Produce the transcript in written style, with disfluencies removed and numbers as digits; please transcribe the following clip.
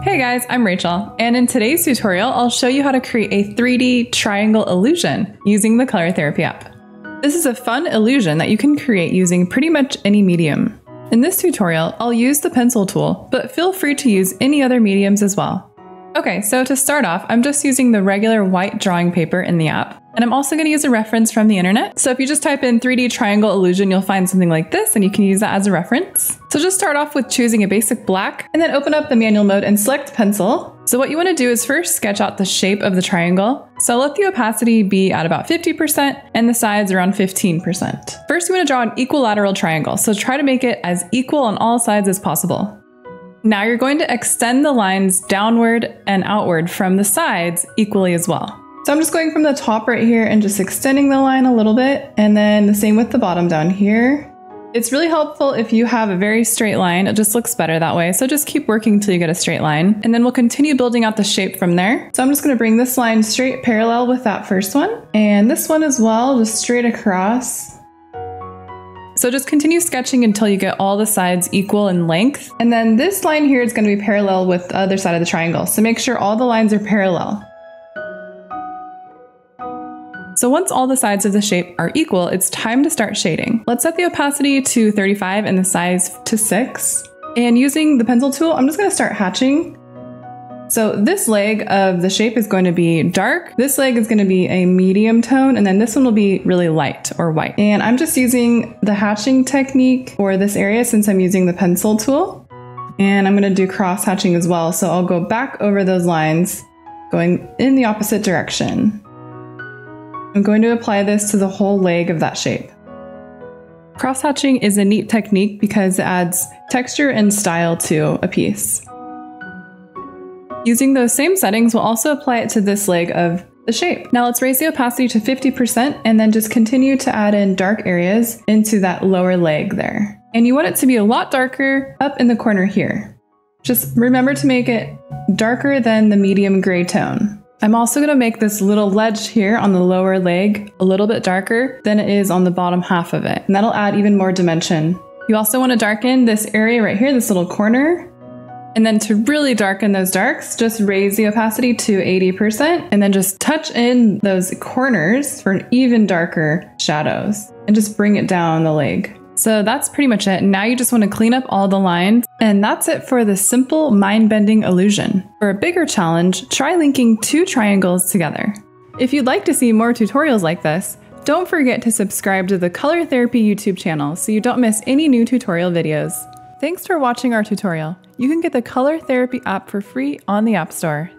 Hey guys, I'm Rachel, and in today's tutorial, I'll show you how to create a 3D triangle illusion using the Color Therapy app. This is a fun illusion that you can create using pretty much any medium. In this tutorial, I'll use the pencil tool, but feel free to use any other mediums as well. Okay, so to start off, I'm just using the regular white drawing paper in the app. And I'm also going to use a reference from the internet. So if you just type in 3D triangle illusion, you'll find something like this, and you can use that as a reference. So just start off with choosing a basic black, and then open up the manual mode and select pencil. So what you want to do is first sketch out the shape of the triangle. So let the opacity be at about 50% and the sides around 15%. First, you want to draw an equilateral triangle. So try to make it as equal on all sides as possible. Now you're going to extend the lines downward and outward from the sides equally as well. So I'm just going from the top right here and just extending the line a little bit, and then the same with the bottom down here. It's really helpful if you have a very straight line. It just looks better that way. So just keep working until you get a straight line, and then we'll continue building out the shape from there. So I'm just going to bring this line straight parallel with that first one, and this one as well, just straight across. So just continue sketching until you get all the sides equal in length. And then this line here is going to be parallel with the other side of the triangle. So make sure all the lines are parallel. So once all the sides of the shape are equal, it's time to start shading. Let's set the opacity to 35 and the size to 6. And using the pencil tool, I'm just going to start hatching. So this leg of the shape is going to be dark, this leg is going to be a medium tone, and then this one will be really light or white. And I'm just using the hatching technique for this area since I'm using the pencil tool. And I'm going to do cross hatching as well. So I'll go back over those lines, going in the opposite direction. I'm going to apply this to the whole leg of that shape. Cross-hatching is a neat technique because it adds texture and style to a piece. Using those same settings, we'll also apply it to this leg of the shape. Now let's raise the opacity to 50% and then just continue to add in dark areas into that lower leg there. And you want it to be a lot darker up in the corner here. Just remember to make it darker than the medium gray tone. I'm also going to make this little ledge here on the lower leg a little bit darker than it is on the bottom half of it, and that'll add even more dimension. You also want to darken this area right here, this little corner, and then to really darken those darks, just raise the opacity to 80% and then just touch in those corners for an even darker shadows and just bring it down the leg. So that's pretty much it. Now you just want to clean up all the lines, and that's it for the simple mind-bending illusion. For a bigger challenge, try linking two triangles together. If you'd like to see more tutorials like this, don't forget to subscribe to the Color Therapy YouTube channel so you don't miss any new tutorial videos. Thanks for watching our tutorial. You can get the Color Therapy app for free on the App Store.